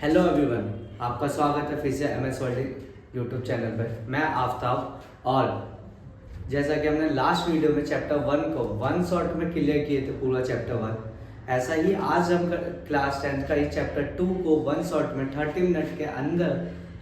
Hello everyone, आपका स्वागत है फिर से MS वर्ल्ड यूट्यूब चैनल पर। मैं आफ्ताब और जैसा कि हमने लास्ट वीडियो में चैप्टर 1 को 1 शॉट में क्लियर किए थे पूरा चैप्टर 1, ऐसा ही आज हम क्लास 10 का ही चैप्टर 2 को 1 शॉट में 30 मिनट के अंदर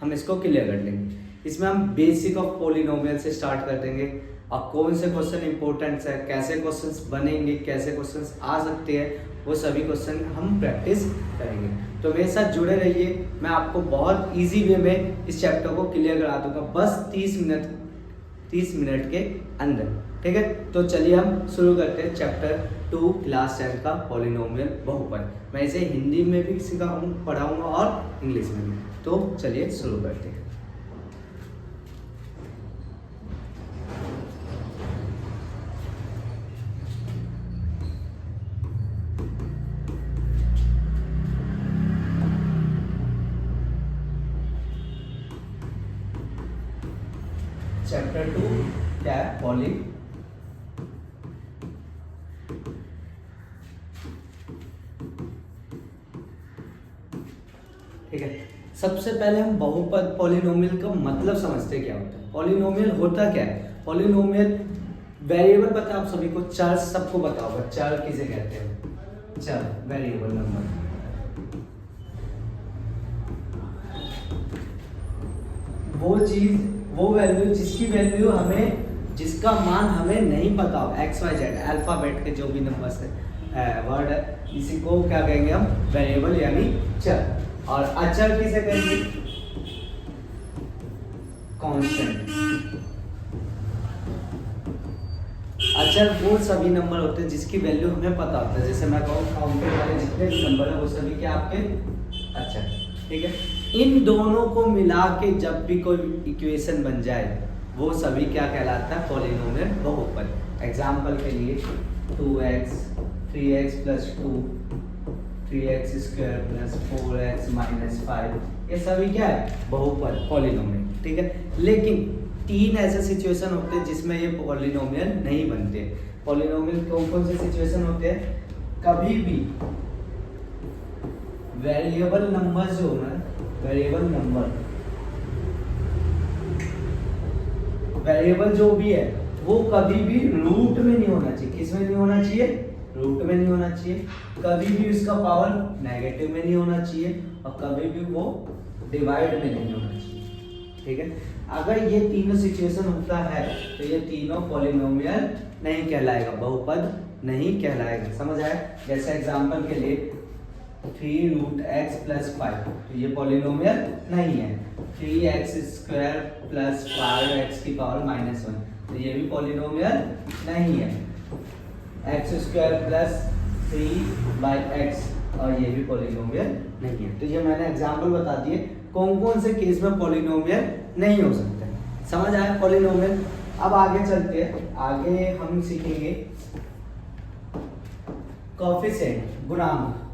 हम इसको क्लियर कर लेंगे। इसमें हम बेसिक ऑफ पॉलिनोमियल से स्टार्ट कर देंगे और कौन से क्वेश्चन इंपॉर्टेंट है, कैसे क्वेश्चंस बनेंगे, कैसे क्वेश्चंस आ सकते हैं, वो सभी क्वेश्चन हम प्रैक्टिस करेंगे। तो मेरे साथ जुड़े रहिए, मैं आपको बहुत इजी वे में इस चैप्टर को क्लियर करा दूंगा बस 30 मिनट के अंदर। ठीक है, तो चलिए हम शुरू करते हैं चैप्टर 2 क्लास 10 का पॉलिनोमियल बहुपद। मैं इसे हिंदी में भी पढ़ाऊंगा और इंग्लिश में भी। तो चलिए शुरू करते हैं। चैप्टर 2 क्या है? पॉली। ठीक है, सबसे पहले हम बहुपद पॉलिनोमियल का मतलब समझते क्या होता है। पॉलिनोमियल होता क्या है? पॉलिनोमियल वेरिएबल पता है आप सभी को, चर सबको पता होगा। चर किसे कहते हैं? चर, वेरिएबल नंबर। वो चीज, वो वैल्यू जिसकी वैल्यू हमें, जिसका मान हमें नहीं पता हो, एक्स वाई जेड अल्फाबेट के जो भी नंबर्स है, वर्ड है, इसी को क्या कहेंगे हम? वेरिएबल यानी चर। और अचर किसे कहेंगे? कांस्टेंट। अचर वो सभी नंबर होते हैं जिसकी वैल्यू हमें पता होता है। जैसे मैं कहूँ काउंटेड वाले जितने भी नंबर है वो सभी क्या आपके अचर। ठीक है, इन दोनों को मिला के जब भी कोई इक्वेशन बन जाए वो सभी क्या कहलाता है? पॉलिनोमियल बहुपद। एग्जांपल के लिए 2x 3x + 2 3x² + 4x - 5, ये सभी क्या है? बहुपद, पॉलिनोमियल। ठीक है, लेकिन 3 ऐसे सिचुएशन होते हैं जिसमें ये पॉलिनोमियल नहीं बनते। पॉलिनोमियल कौन से सिचुएशन होते हैं? कभी भी वेरिएबल नंबर जो है, वेरिएबल जो भी है वो कभी भी रूट में नहीं होना चाहिए। किस में नहीं होना चाहिए? रूट में नहीं होना चाहिए। कभी भी उसका पावर नेगेटिव में नहीं होना चाहिए और कभी भी वो डिवाइड में नहीं होना चाहिए। ठीक है, अगर ये तीनों सिचुएशन होता है तो ये तीनों पॉलिनोमियल नहीं कहलाएगा, बहुपद नहीं कहलाएगा। समझ आया? जैसे एग्जांपल के लिए 3√x + 5, तो ये पॉलिनोमियल नहीं है। 3x² + 5x⁻⁻1, तो ये भी पॉलिनोमियल नहीं है। x² + 3/x, और ये भी पॉलिनोमियल नहीं है। तो ये मैंने एग्जांपल बता दिए कौन कौन से केस में पॉलिनोमियल नहीं हो सकते। समझ आया पॉलिनोमियल? अब आगे चलते हैं, आगे हम सीखेंगे कोएफिशिएंट, गुणांक।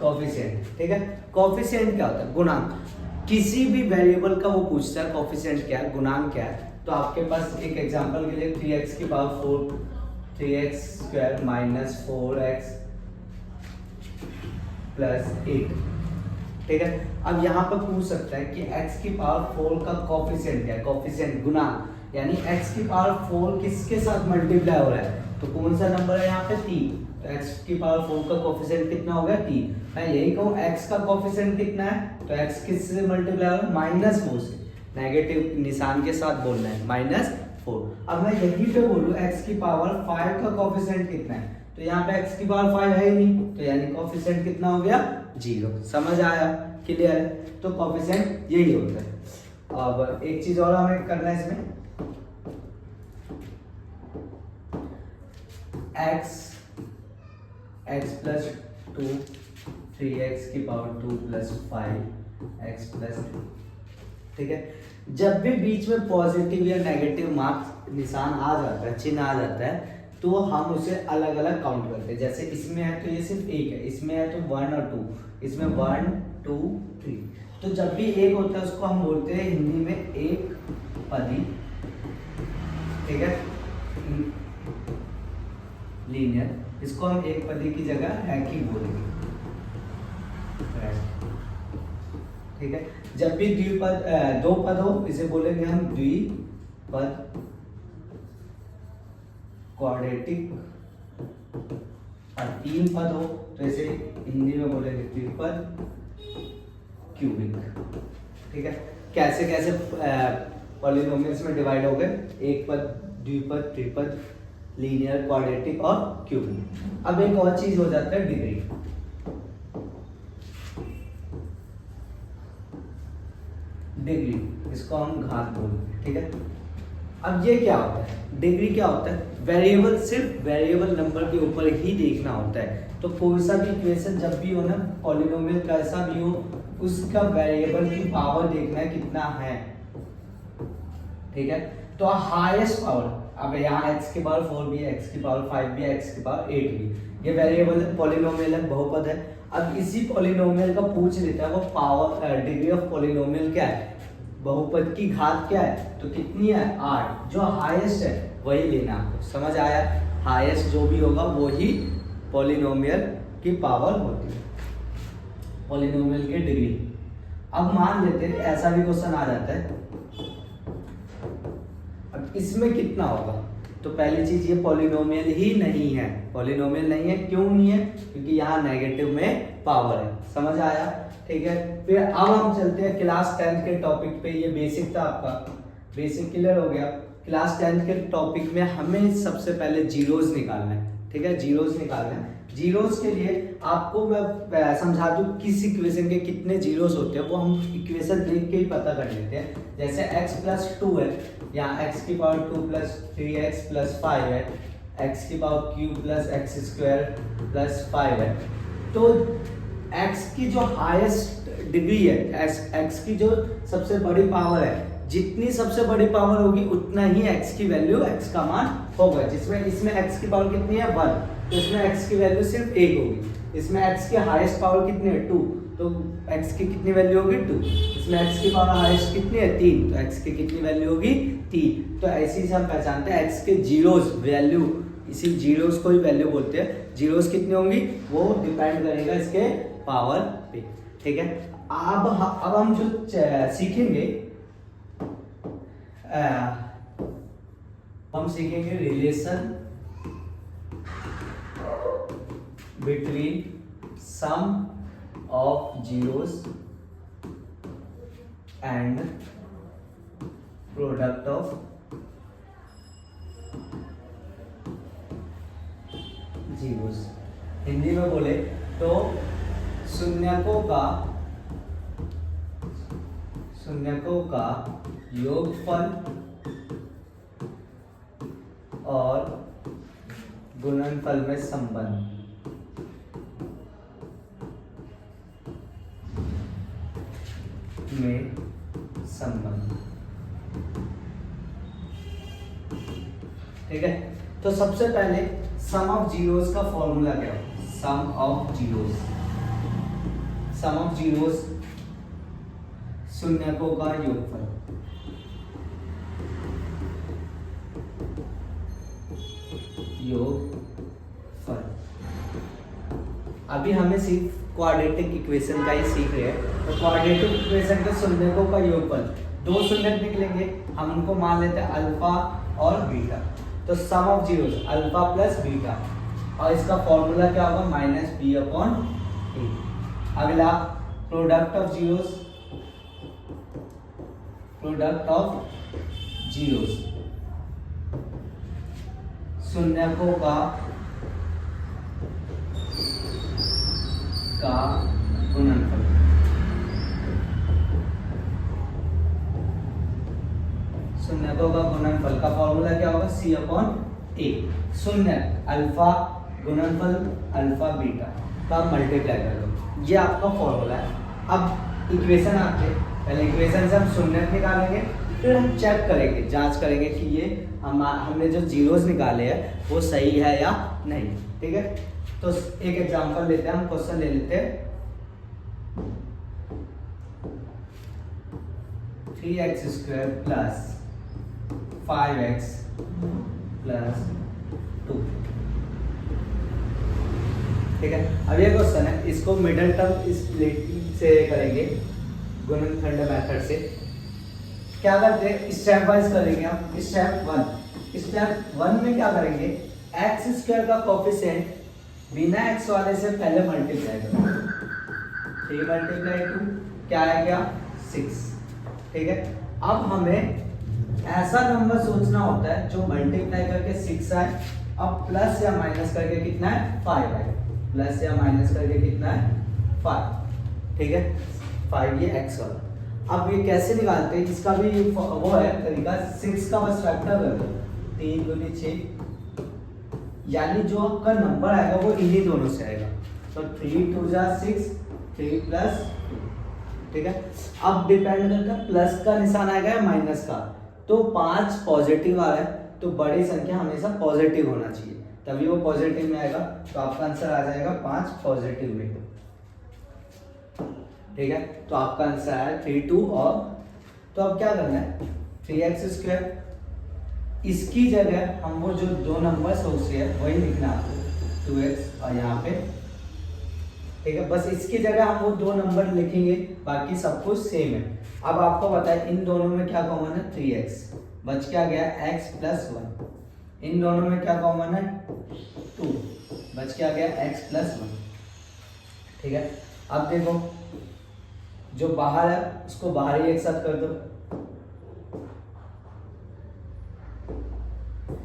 कोएफिशिएंट, ठीक है, कोएफिशिएंट क्या होता है? गुणांक। किसी भी वेरिएबल का वो पूछता है कोएफिशिएंट क्या है, गुणांक क्या है। तो आपके पास एक एग्जांपल के लिए 3x⁴ 3x² - 4x + 8। ठीक है, अब यहाँ पर पूछ सकता है कि x⁴ का कोएफिशिएंट क्या है? कोएफिशिएंट गुणांक यानी x⁴ किसके साथ मल्टीप्लाई हो रहा है? तो कौन सा नंबर है यहाँ पे? 3। तो x⁴ का कोएफिशिएंट कितना हो गया? 3। मैं यही कहूँ x का कोएफिशिएंट कितना है, तो x किससे मल्टीप्लाई हो रहा है? -4 से। नेगेटिव निशान के साथ बोलना है, -4। अब मैं यही पे बोलूँ x⁵ का कोएफिशिएंट कितना है, तो यहाँ पे x⁵ है ही नहीं, तो यानी कोएफिशिएंट कितना हो गया? 0। समझ आया? क्लियर है? तो कोएफिशिएंट यही होता है। अब एक चीज और हमें करना है इसमें, x + 2 3x⁴ + 5x + 2। ठीक है, जब भी बीच में पॉजिटिव या नेगेटिव मार्क्स निशान आ जाता है, चिन्ह आ जाता है, तो हम उसे अलग अलग काउंट करते हैं। जैसे इसमें है तो ये सिर्फ 1 है, इसमें है तो 1 और 2, इसमें 1 2 3। तो जब भी एक होता है उसको हम बोलते हैं हिंदी में एक पदी। ठीक है, लीनियर, इसको हम एक पदी की जगह रैखिक बोलेंगे। ठीक है, जब भी द्विपद दो पद हो इसे बोलेंगे हम द्विपद क्वाड्रेटिक, और तीन पद हो तो इसे हिंदी में बोलेंगे त्रिपद क्यूबिक। ठीक है, कैसे कैसे पॉलिनोमियल्स में डिवाइड हो गए, एक पद, द्विपद, त्रिपद, लीनियर, क्वाड्रेटिक और क्यूबिक। अब एक और चीज हो जाता है डिग्री। डिग्री इसको हम घात बोलते हैं। ठीक है, अब ये क्या होता है, डिग्री क्या होता है, वेरिएबल, सिर्फ वेरिएबल नंबर के ऊपर ही देखना होता है। तो कोई सा भी इक्वेशन जब भी हो ना, पॉलिनोमियल कैसा भी हो, उसका वेरिएबल की पावर देखना है कितना है। ठीक है, तो हाईएस्ट पावर, अब यहाँ x की पावर 4 भी है, x की पावर 5 भी है, x की पावर 8 भी, ये वेरिएबल पॉलिनोमियल है, बहुपद है। अब इसी पॉलिनोमियल का पूछ लेता है वो पावर, डिग्री ऑफ पॉलिनोमियल क्या है, बहुपद की घात क्या है, तो कितनी है 8, जो हाईएस्ट है वही लेना आपको। समझ आया, हाईएस्ट जो भी होगा वो ही पॉलिनोमियल की पावर होती है, पॉलिनोमियल की डिग्री। अब मान लेते हैं ऐसा भी क्वेश्चन आ जाता है, अब इसमें कितना होगा, तो पहली चीज ये पॉलिनोमियल ही नहीं है, पॉलिनोमियल नहीं है, क्यों नहीं है, क्योंकि यहाँ नेगेटिव में पावर है। समझ आया, ठीक है। फिर अब हम चलते हैं क्लास 10 के टॉपिक पे, ये बेसिक था आपका, बेसिक क्लियर हो गया। क्लास 10 के टॉपिक में हमें सबसे पहले जीरोस निकालना है। ठीक है, जीरोस निकालना है। जीरोस के लिए आपको मैं समझा दूं किस इक्वेशन के कितने जीरोस होते हैं, वो हम इक्वेशन देख के ही पता कर लेते हैं। जैसे x प्लस 2 है, यहाँ x की पावर 2 प्लस 3x प्लस 5 है, x की power cube plus x square plus 5 है। तो x की जो हाईएस्ट डिग्री है, x की जो सबसे बड़ी पावर है, जितनी सबसे बड़ी पावर होगी उतना ही x की वैल्यू, x का मान होगा। जिसमें इसमें x की पावर कितनी है 1, तो इसमें x की वैल्यू सिर्फ 1 होगी। इसमें x की हाईएस्ट पावर कितनी है 2, तो x की कितनी वैल्यू होगी 2। इसमें x की पावर हाईएस्ट कितनी है 3, तो x की कितनी वैल्यू होगी 3। तो ऐसे ही हम पहचानते हैं x के जीरोस वैल्यू, इसी जीरोस को ही वैल्यू बोलते हैं। जीरोस कितनी होंगी वो डिपेंड करेगा इसके पावर पे। ठीक है, अब हम जो सीखेंगे, हम सीखेंगे relation between sum of zeros and product of zeros. Hindi में बोले तो शून्यकों का योगफल और गुणनफल में संबंध, ठीक है। तो सबसे पहले सम ऑफ जीरोस का फॉर्मूला क्या है, सम ऑफ जीरोस शून्यकों का योगफल। अभी हमें सिर्फ क्वाड्रेटिक इक्वेशन का ही सीख रहे हैं। तो क्वाड्रेटिक इक्वेशन के शून्यकों का योगफल, दो शून्यक निकलेंगे, हम उनको मान लेते हैं अल्फा और बीटा। तो sum of zeros alpha plus beta, और इसका फॉर्मूला क्या होगा माइनस बी अपॉन ए। अगला प्रोडक्ट ऑफ जीरोस, शून्यकों का गुणनफल। शून्यकों का गुणनफल का फॉर्मूला क्या होगा सी अपॉन ए। शून्य अल्फा गुणनफल अल्फा बीटा का मल्टीप्लाई कर दो, ये आपका फॉर्मूला है। अब इक्वेशन आते हैं, पहले इक्वेशन से हम शून्य निकालेंगे, फिर हम चेक करेंगे, जांच करेंगे कि ये हमने जो जीरोस निकाले हैं वो सही है या नहीं। ठीक है, तो एक एग्जांपल लेते हैं, हम क्वेश्चन ले लेते हैं। 3x square plus 5x plus 2, ठीक है। अब ये क्वेश्चन है, इसको मिडिल टर्म इस से करेंगे गुणनखंड मेथड से। क्या करते हैं, स्टेप वाइज करेंगे हम। स्टेप वन में क्या करेंगे, एक्स स्क्वायर का कोफिशिएंट बिना एक्स वाले से पहले मल्टीप्लाई करेंगे। 3 × 2 क्या है, क्या 6, ठीक है। अब हमें ऐसा नंबर सोचना होता है जो मल्टीप्लाई करके 6 आए, अब प्लस या माइनस करके कितना है, 5 आए, प्लस या माइनस करके कितना है, 5, ठीक है। 5 ये x वाला। अब ये कैसे निकालते हैं, इसका भी वो है तरीका, 6 का बस फैक्टर कर दो, 3 दूनी 6, यानी जो आपका नंबर आएगा वो इन्हीं दोनों से आएगा। तो 3 2 जा 6, 3 + 2, ठीक है। अब डिपेंड करता है प्लस का निशान आएगा या माइनस का, तो 5 पॉजिटिव आ रहा है तो बड़ी संख्या हमेशा पॉजिटिव होना चाहिए, तभी वो पॉजिटिव में आएगा। तो आपका आंसर आ जाएगा 5 पॉजिटिव में, ठीक है। तो आपका आंसर है 3 2 और तो अब क्या करना है, 3x², इसकी जगह हम वो जो दो नंबर सोचे हैं वही लिखना है आपको, 2x और यहाँ पे, ठीक है। बस इसकी जगह हम वो दो नंबर लिखेंगे, बाकी सब कुछ सेम है। अब आपको पता है इन दोनों में क्या कॉमन है, 3x, बच क्या गया x + 1, इन दोनों में क्या कॉमन है, 2, बच क्या गया x + 1, ठीक है। अब देखो जो बाहर है उसको बाहर ही एक साथ कर दो,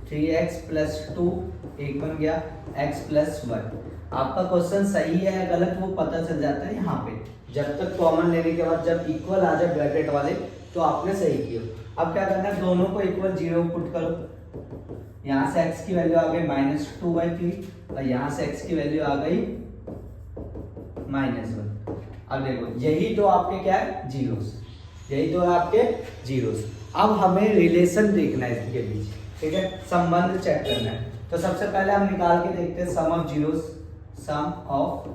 3x + 2 एक बन गया x + 1। आपका क्वेश्चन सही है या गलत वो पता चल जाता है यहाँ पे, जब तक कॉमन लेने के बाद जब इक्वल आ जाए ब्रैकेट वाले तो आपने सही किया। अब क्या करना है, दोनों को इक्वल 0 पुट करो, यहाँ से x की वैल्यू आ गई -2/3 और यहाँ से x की वैल्यू आ गई -1। अब देखो यही तो आपके क्या है, जीरोस, यही तो है आपके जीरोस। अब हमें रिलेशन देखना है इसके बीच, ठीक है, संबंध चेक करना है। तो सबसे पहले हम निकाल के देखते हैं sum of zeros, sum of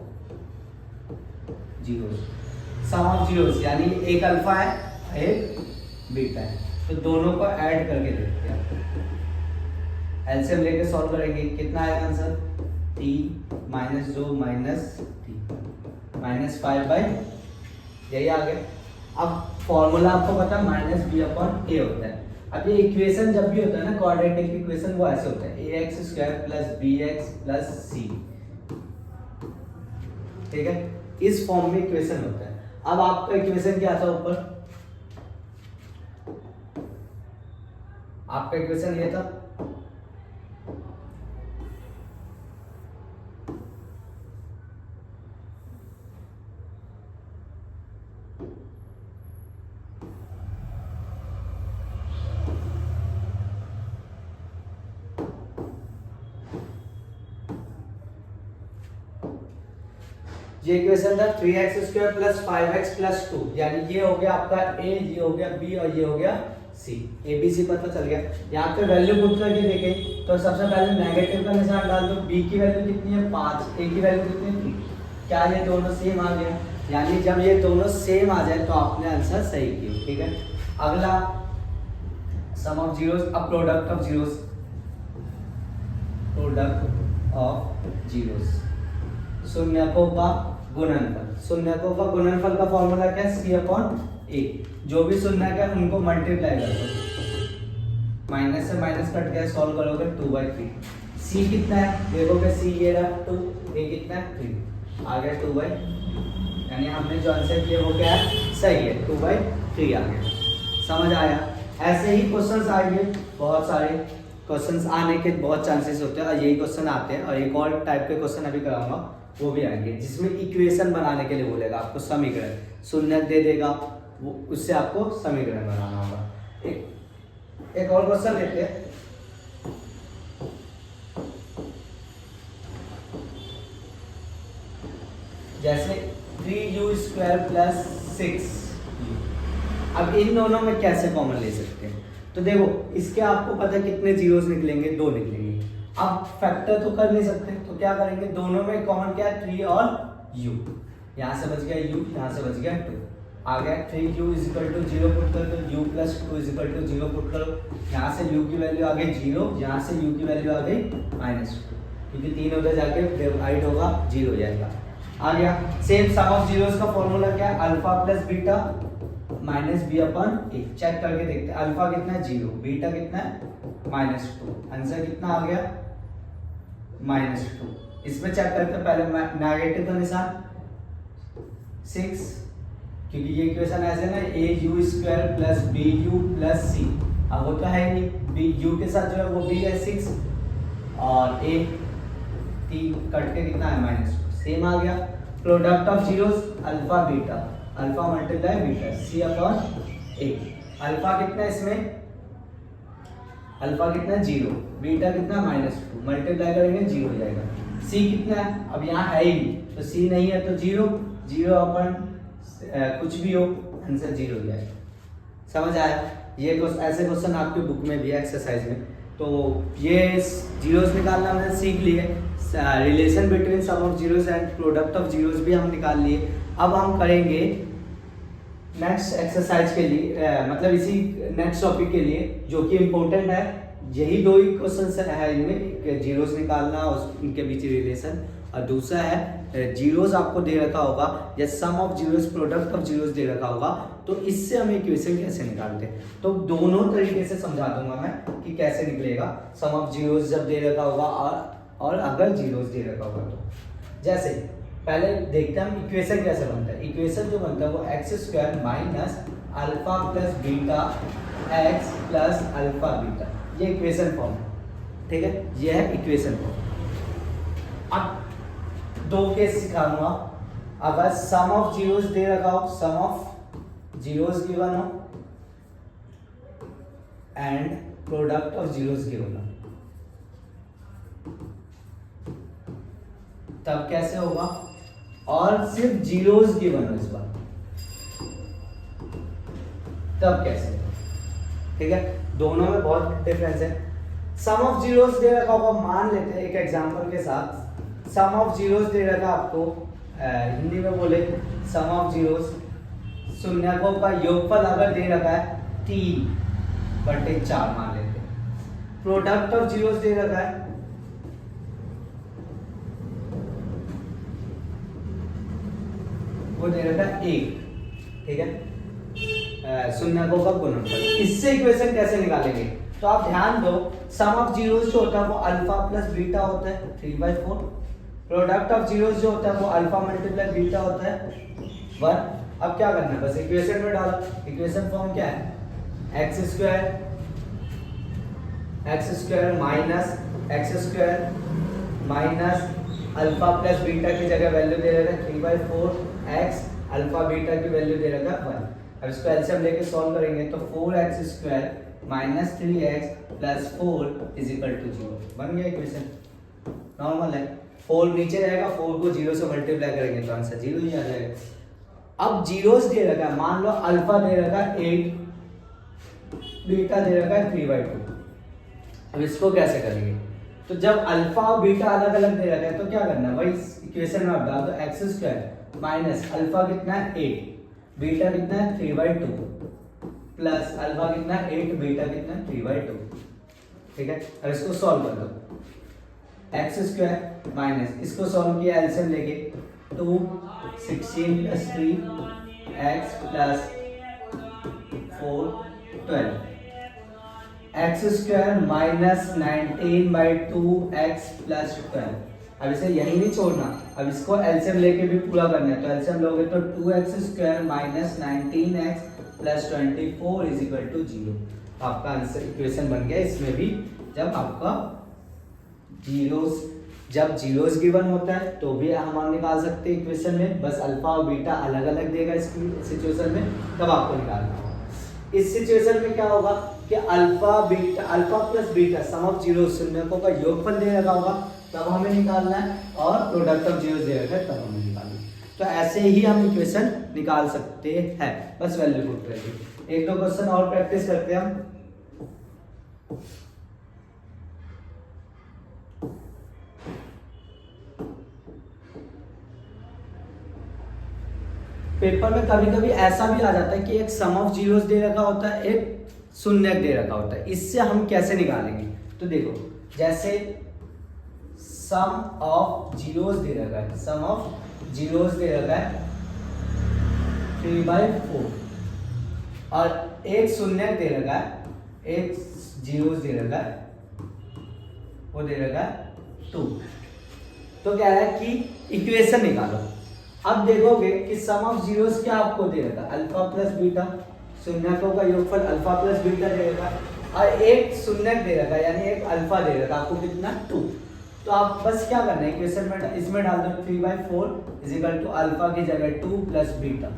zeros यानी एक अल्फा है एक बीटा है, तो दोनों को ऐड करके देखते हैं। एलसीएम लेके सॉल्व करेंगे, कितना आएगा आंसर, 3 - 2 -3 -5/, यही आ गया। अब फॉर्मूला आपको पता है -b/a होता है। अब ये इक्वेशन जब भी होता है ना, क्वाड्रेटिक इक्वेशन, वो ऐसे होता है, ax² + bx + c, ठीक है, इस फॉर्म में इक्वेशन होता है। अब आपका इक्वेशन क्या था ऊपर, आपका इक्वेशन ये था, ये इक्वेशन था 3x² + 5x + 2, यानी ये हो गया आपका a, ये हो गया b और ये हो गया c, abc पता चल गया। यहाँ पे वैल्यू पुट करके देखें तो सबसे पहले नेगेटिव का निशान डाल दो, b की वैल्यू कितनी है 5, a की वैल्यू कितनी है 3, क्या ये दोनों सेम आ गया, यानी जब ये दोनों सेम आ जाए तो आपने आंसर सही किया, ठीक है। अगला सम ऑफ जीरोस, अब प्रोडक्ट ऑफ जीरोस, शून्यकों का गुणनफल, शून्यकों का गुणनफल का फॉर्मूला क्या है, c/a, जो भी शून्यक है उनको मल्टीप्लाई कर दो, माइनस से माइनस कट गया, सॉल्व करोगे 2/3। c कितना है, देखोगे c ये रहा 2, a कितना है 3, आ गया 2/, यानी हमने जो आंसर किया वो क्या है, सही है, 2/3 आ गया। समझ आया। ऐसे ही क्वेश्चंस आएंगे, बहुत सारे क्वेश्चंस आने के बहुत चांसेस होते हैं, और यही क्वेश्चन आते हैं, और एक और टाइप के क्वेश्चन अभी कराऊंगा वो भी आएंगे, जिसमें इक्वेशन बनाने के लिए बोलेगा आपको, समीकरण, शून्य दे देगा, वो उससे आपको समीकरण बनाना होगा। एक और क्वेश्चन लेते हैं, जैसे 3u² + 6। अब इन दोनों में कैसे कॉमन ले सकते हैं, तो देखो इसके आपको पता है कितने जीरोस निकलेंगे, 2 निकलेंगे। अब फैक्टर तो कर नहीं सकते, तो क्या करेंगे, दोनों में कॉमन क्या है, 3 और u, यहाँ से बच गया u, यहाँ से बच गया 2, आ गया 3u = 0 पुट कर दो, u + 2 = 0 पुट करो, यहाँ से u की वैल्यू आ गई 0, यहाँ से u की वैल्यू आ गई -2, क्योंकि 3 उधर जाके डिवाइड होगा 0 हो जाएगा। आ गया। सेम सम ऑफ जीरोस का फॉर्मूला क्या है, alpha plus beta minus B upon A. Check करके देखते हैं, अल्फा कितना है 0, बीटा कितना है -2, आंसर कितना आ गया -2। इसमें चेक करते हैं, पहले नेगेटिव का निशान 6, क्योंकि ये इक्वेशन ऐसे ना A U square plus B U plus C, अब वो तो है ही नहीं, बी यू के साथ जो है वो बी है 6 और ए 3 कट के कितना है -2, सेम आ गया। Product of zeros alpha beta, alpha multiply beta c upon a. Alpha कितना है इसमें, अल्फा कितना 0, बीटा कितना -2, मल्टीप्लाई करेंगे 0 हो जाएगा। सी कितना है, अब यहाँ है ही नहीं तो सी नहीं है तो 0 0 अपन कुछ भी हो आंसर 0 हो जाएगा। समझ आया? ये ऐसे क्वेश्चन आपके बुक में भी है एक्सरसाइज में। तो ये जीरोस निकालना हमने सीख लिए, relation between sum of zeros and product of zeros भी हम निकाल लिए। अब हम करेंगे नेक्स्ट एक्सरसाइज के लिए मतलब इसी नेक्स्ट टॉपिक के लिए जो कि इम्पोर्टेंट है, यही 2 ही क्वेश्चन है इनमें, जीरोस निकालना उनके बीच रिलेशन, और दूसरा है जीरोस आपको दे रखा होगा या sum of zeros product of zeros दे रखा होगा, तो इससे हम इक्वेशन कैसे निकालते हैं। तो दोनों तरीके से समझा दूंगा मैं कि कैसे निकलेगा, सम ऑफ जीरोस जब दे रखा होगा और अगर जीरोस दे रखा होगा तो। जैसे पहले देखते हैं हम इक्वेशन कैसे बनता है। इक्वेशन जो बनता है वो x² minus alpha plus beta x plus alpha beta, ये इक्वेशन फॉर्म है, ठीक है, ये है इक्वेशन फॉर्म। अब 2 केस सिखाऊंगा, अगर सम ऑफ जीरोस दे रखा हो, सम ऑफ जीरोस गिवन हो and product of zeros given हो, तब कैसे होगा, और सिर्फ जीरोस गिवन हो इस बार, तब कैसे, ठीक है, दोनों में बहुत डिफरेंस है। सम ऑफ जीरोस दे रखा होगा, मान लेते हैं एक एग्जांपल के साथ, सम ऑफ जीरोस दे रखा आपको, हिंदी में बोले सम ऑफ जीरोस, शून्यकों का योगफल अगर दे रखा है 3/4 मान लेते हैं। प्रोडक्ट ऑफ जीरोस दे रखा है वो दे रखा है 1, ठीक है, शून्यकों का गुणनफल। इससे इक्वेशन कैसे निकालेंगे, तो आप ध्यान दो, सम ऑफ जीरोस जो होता है वो अल्फा प्लस बीटा होता है 3/4, प्रोडक्ट ऑफ जीरोस जो होता है वो अल्फा मल्टीप्लाई बीटा होता है 1। अब क्या करना है, बस इक्वेशन में डालो। इक्वेशन फॉर्म क्या है, x² minus alpha plus beta की जगह वैल्यू दे रखा है 3/4 x, अल्फा बीटा की वैल्यू दे रखा है 1। अब इसको एलसीएम लेके सॉल्व करेंगे तो 4x² minus 3x plus 4 is equal to 0, बन गया इक्वेशन, नॉर्मल है। 4 नीचे रहेगा, 4 को 0 से मल्टीप्लाई करेंगे तो आंसर 0 ही आ जाएगा। अब जीरोस दे रखा है, मान लो अल्फा दे रखा है 8, बीटा दे रखा है 3/2। अब इसको कैसे करेंगे, तो जब अल्फा और बीटा अलग अलग दे रखा है तो क्या करना है, वही इक्वेशन में आप डाल दो, x² माइनस अल्फा कितना है 8, बीटा कितना है 3/2 प्लस अल्फा कितना है 8, बीटा कितना है 3/2, ठीक है। अब इसको सॉल्व कर दो, x² माइनस इसको सॉल्व किया एलसीएम लेके 2 16 plus 3 x plus 4 12, x² minus 19/2 x plus 12। अब इसे यही नहीं छोड़ना, अब इसको एलसीएम लेके भी पूरा करना है, तो एलसीएम लोगे तो 2x² minus 19x plus 24 is equal to 0। आपका आंसर इक्वेशन बन गया। इसमें भी जब आपका जब जीरोस गिवन होता है तो भी हम निकाल सकते हैं इक्वेशन में, बस अल्फा और बीटा अलग अलग देगा इसकी सिचुएशन में, तब आपको निकालना होगा। इस सिचुएशन में क्या होगा कि alpha plus beta sum of zeros शून्यकों का योगफल दे रखा होगा, तब हमें निकालना है, और प्रोडक्ट ऑफ जीरोस दे रखा है तब हमें निकालना है। तो ऐसे ही हम इक्वेशन निकाल सकते हैं, बस वैल्यू पुट करके। 1-2 क्वेश्चन और प्रैक्टिस करते हैं हम। पेपर में कभी कभी ऐसा भी आ जाता है कि एक सम ऑफ जीरोस दे रखा होता है, एक शून्यक दे रखा होता है, इससे हम कैसे निकालेंगे, तो देखो जैसे सम ऑफ जीरोस दे रखा है, सम ऑफ जीरोस दे रखा है 3/4 और एक शून्य दे रखा है, एक जीरोस दे रखा है, वो दे रखा है 2। तो कह रहा है कि इक्वेशन निकालो। अब देखोगे कि सम ऑफ जीरोस क्या आपको दे रखा है, अल्फा प्लस बीटा, शून्यकों का योगफल अल्फा प्लस बीटा दे रखा है और एक शून्य दे रखा है, यानी एक अल्फा दे रखा है आपको कितना 2। तो आप बस क्या करना है, इक्वेशन में इसमें डाल दो 3/4 इज इक्वल टू अल्फा की जगह 2 प्लस बीटा,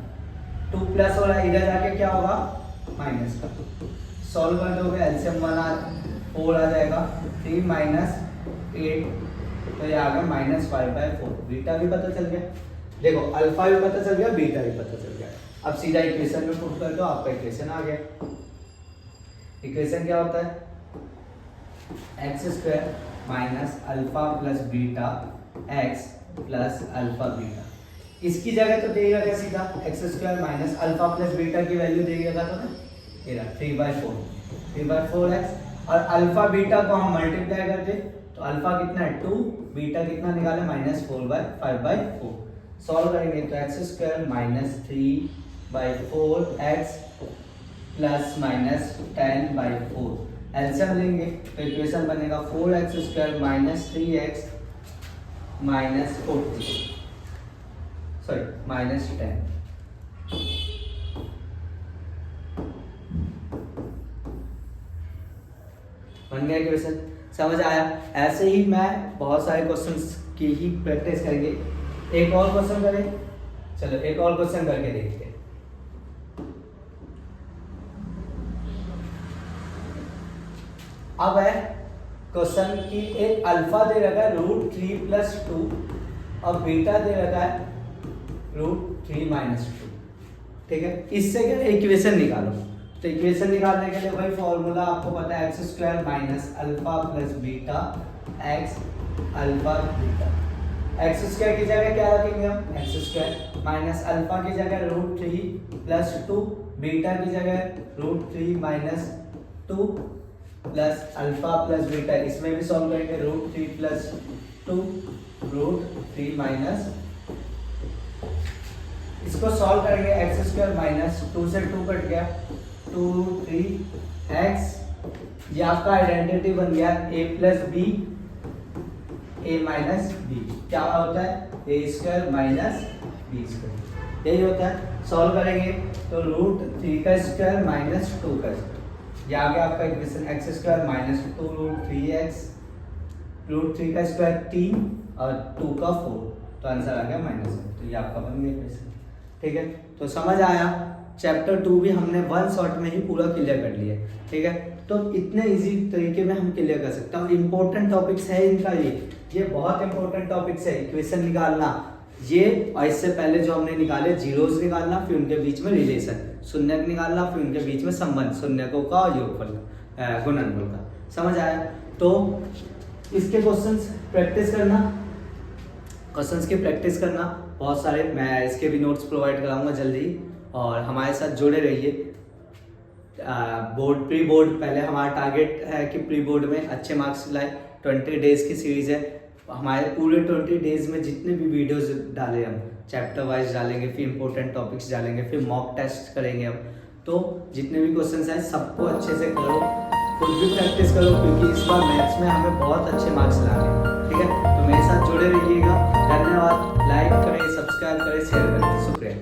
2 प्लस हो रहा है, इधर जाके क्या होगा माइनस का, सॉल्व कर दोगे एलसीएम 4 आ जाएगा, 3 माइनस 8 तो ये आ गया -5/4। बीटा भी पता चल गया, देखो अल्फा भी पता चल गया, बीटा भी पता चल गया। अब सीधा इक्वेशन में पुट कर दो, आपका इक्वेशन आ गया। इक्वेशन क्या होता है, x² minus alpha plus beta x plus alpha beta. इसकी जगह तो देगा क्या सीधा, x² minus alpha plus beta की वैल्यू देगा तो ना ये रहा 3/4x और अल्फा बीटा को हम मल्टीप्लाई करते तो अल्फा कितना है 2, बीटा कितना निकाले -4/5/4। सॉल्व करेंगे तो x² minus 3/4x plus -10/4 LCM लेंगे तो इक्वेशन बनेगा 4x² minus 3x minus 40 sorry -10। बन गया इक्वेशन, समझ आया। ऐसे ही मैं बहुत सारे क्वेश्चंस की ही प्रैक्टिस करेंगे। एक और क्वेश्चन करें, चलो एक और क्वेश्चन करके देखते हैं। अब है क्वेश्चन की एक अल्फा दे रखा है √3 + 2 और बीटा दे रखा है √3 - 2। ठीक है, इससे क्या इक्वेशन निकालो। तो इक्वेशन निकालने के लिए वही फॉर्मूला आपको पता है, x² minus alpha plus beta x alpha beta. x² की जगह क्या रखेंगे हम, x² माइनस अल्फा की जगह √3 + 2, बीटा की जगह √3 - 2 प्लस अल्फा प्लस बीटा। इसमें भी सॉल्व करेंगे √3 + 2 √3 इसको सॉल्व करेंगे x² माइनस 2 से 2 कट गया 2√3x। ये आपका आइडेंटिटी बन गया a + b a - b। क्या होता है a² माइनस b², यही होता है। सॉल्व करेंगे तो √3² माइनस 2 ये आ गया आपका इक्वेशन, x² माइनस 2 √3x, √3² 3 और 2 का 4, तो आंसर आ गया -1। तो ये आपका बन गया इक्वेशन। ठीक है, तो समझ आया। चैप्टर 2 भी हमने 1 शॉट में ही पूरा क्लियर कर लिया। ठीक है, तो इतने इजी तरीके में हम क्लियर कर सकते हैं और इम्पोर्टेंट टॉपिक्स है इनका, ये बहुत इंपॉर्टेंट टॉपिक्स है। इक्वेशन निकालना ये, और इससे पहले जो हमने निकाले जीरोस निकालना, फिर उनके बीच में रिलेशन, शून्यक निकालना, फिर उनके बीच में संबंध, शून्यकों का और योगफल गुणनफल का। समझ आया। तो इसके क्वेश्चंस प्रैक्टिस करना, क्वेश्चंस की प्रैक्टिस करना बहुत सारे, मैं इसके भी नोट्स प्रोवाइड कराऊंगा जल्दी, और हमारे साथ जुड़े रहिए। बोर्ड प्री बोर्ड पहले हमारा टारगेट है कि प्री बोर्ड में अच्छे मार्क्स लाए। 20 डेज की सीरीज़ है, हमारे पूरे 20 डेज में जितने भी वीडियोस डाले हम चैप्टर वाइज डालेंगे, फिर इंपॉर्टेंट टॉपिक्स डालेंगे, फिर मॉक टेस्ट करेंगे हम। तो जितने भी क्वेश्चंस हैं सबको अच्छे से करो, खुद भी प्रैक्टिस करो, क्योंकि इस बार मैथ्स में हमें बहुत अच्छे मार्क्स लाने हैं। ठीक है, तो मेरे साथ जुड़े रहिएगा। धन्यवाद। लाइक करें, सब्सक्राइब करें, शेयर करें। शुक्रिया।